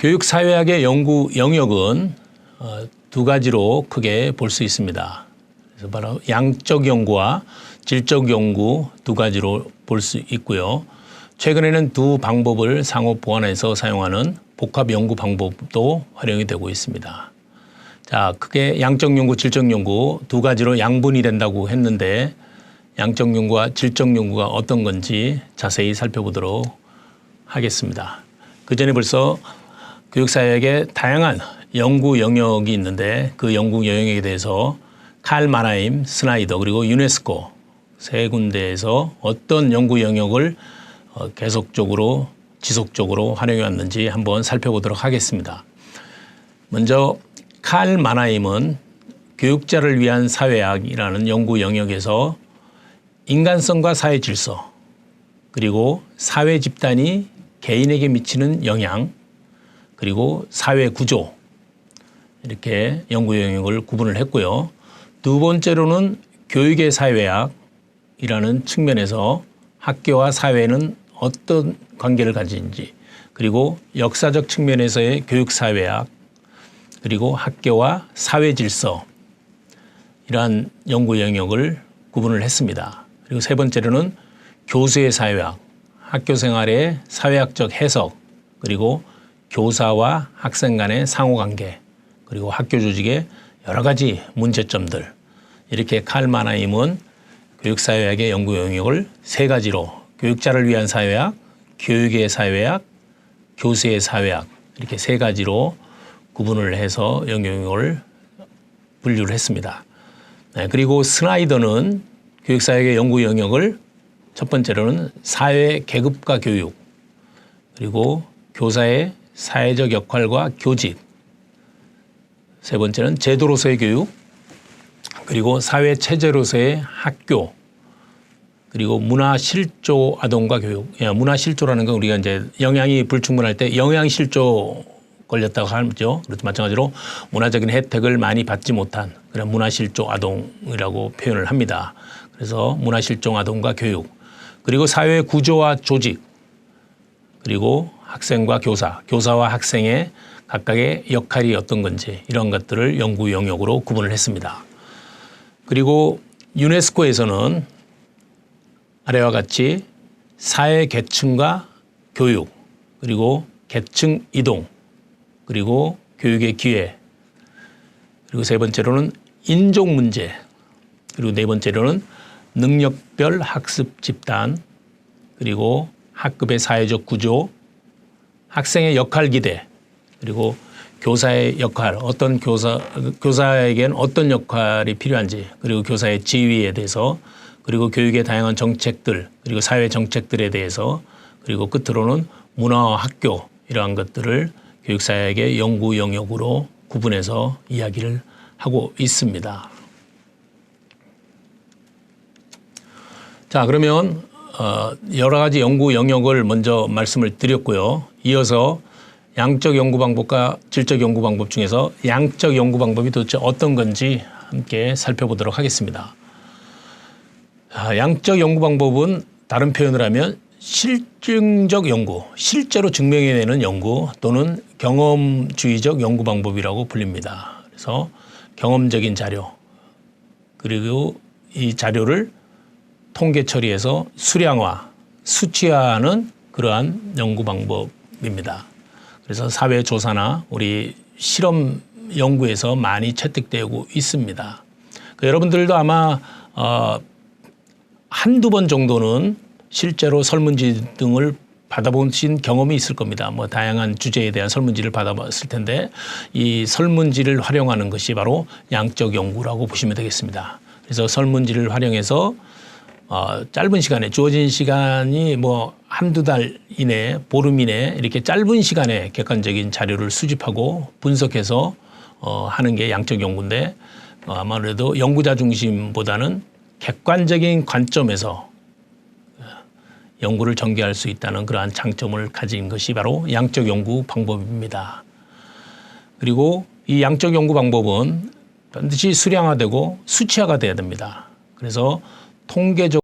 교육사회학의 연구 영역은 두 가지로 크게 볼 수 있습니다. 그래서 바로 양적 연구와 질적 연구 두 가지로 볼 수 있고요. 최근에는 두 방법을 상호 보완해서 사용하는 복합 연구 방법도 활용이 되고 있습니다. 자, 크게 양적 연구, 질적 연구 두 가지로 양분이 된다고 했는데 양적 연구와 질적 연구가 어떤 건지 자세히 살펴보도록 하겠습니다. 그 전에 벌써 교육사회학의 다양한 연구 영역이 있는데 그 연구 영역에 대해서 칼 마나임, 스나이더 그리고 유네스코 세 군데에서 어떤 연구 영역을 계속적으로 지속적으로 활용해 왔는지 한번 살펴보도록 하겠습니다. 먼저 칼 마나임은 교육자를 위한 사회학이라는 연구 영역에서 인간성과 사회 질서 그리고 사회 집단이 개인에게 미치는 영향 그리고 사회 구조 이렇게 연구 영역을 구분을 했고요. 두 번째로는 교육의 사회학이라는 측면에서 학교와 사회는 어떤 관계를 가지는지 그리고 역사적 측면에서의 교육 사회학 그리고 학교와 사회 질서 이러한 연구 영역을 구분을 했습니다. 그리고 세 번째로는 교수의 사회학, 학교 생활의 사회학적 해석 그리고 교사와 학생 간의 상호관계 그리고 학교 조직의 여러 가지 문제점들 이렇게 칼 마나임은 교육사회학의 연구 영역을 세 가지로 교육자를 위한 사회학, 교육의 사회학, 교수의 사회학 이렇게 세 가지로 구분을 해서 연구 영역을 분류를 했습니다. 네, 그리고 스나이더는 교육사회학의 연구 영역을 첫 번째로는 사회 계급과 교육 그리고 교사의 사회적 역할과 교직 세 번째는 제도로서의 교육 그리고 사회 체제로서의 학교 그리고 문화실조 아동과 교육. 문화실조라는 건 우리가 이제 영양이 불충분할 때 영양실조 걸렸다고 하죠. 그렇죠. 마찬가지로 문화적인 혜택을 많이 받지 못한 그런 문화실조 아동이라고 표현을 합니다. 그래서 문화실종 아동과 교육 그리고 사회 구조와 조직 그리고 학생과 교사, 교사와 학생의 각각의 역할이 어떤 건지 이런 것들을 연구 영역으로 구분을 했습니다. 그리고 유네스코에서는 아래와 같이 사회 계층과 교육 그리고 계층 이동 그리고 교육의 기회 그리고 세 번째로는 인종 문제 그리고 네 번째로는 능력별 학습 집단 그리고 학급의 사회적 구조 학생의 역할 기대 그리고 교사의 역할 어떤 교사에게는 어떤 역할이 필요한지 그리고 교사의 지위에 대해서 그리고 교육의 다양한 정책들 그리고 사회 정책들에 대해서 그리고 끝으로는 문화와 학교 이러한 것들을 교육사회학의 연구 영역으로 구분해서 이야기를 하고 있습니다. 자, 그러면 여러 가지 연구 영역을 먼저 말씀을 드렸고요. 이어서 양적 연구 방법과 질적 연구 방법 중에서 양적 연구 방법이 도대체 어떤 건지 함께 살펴보도록 하겠습니다. 양적 연구 방법은 다른 표현을 하면 실증적 연구, 실제로 증명해내는 연구 또는 경험주의적 연구 방법이라고 불립니다. 그래서 경험적인 자료 그리고 이 자료를 통계 처리해서 수량화, 수치화하는 그러한 연구 방법입니다. 그래서 사회조사나 우리 실험 연구에서 많이 채택되고 있습니다. 여러분들도 아마 한두 번 정도는 실제로 설문지 등을 받아보신 경험이 있을 겁니다. 뭐 다양한 주제에 대한 설문지를 받아봤을 텐데 이 설문지를 활용하는 것이 바로 양적 연구라고 보시면 되겠습니다. 그래서 설문지를 활용해서 짧은 시간에 주어진 시간이 뭐 한두 달 이내, 보름 이내 이렇게 짧은 시간에 객관적인 자료를 수집하고 분석해서 하는 게 양적 연구인데 아무래도 연구자 중심보다는 객관적인 관점에서 연구를 전개할 수 있다는 그러한 장점을 가진 것이 바로 양적 연구 방법입니다. 그리고 이 양적 연구 방법은 반드시 수량화되고 수치화가 돼야 됩니다. 그래서 통계적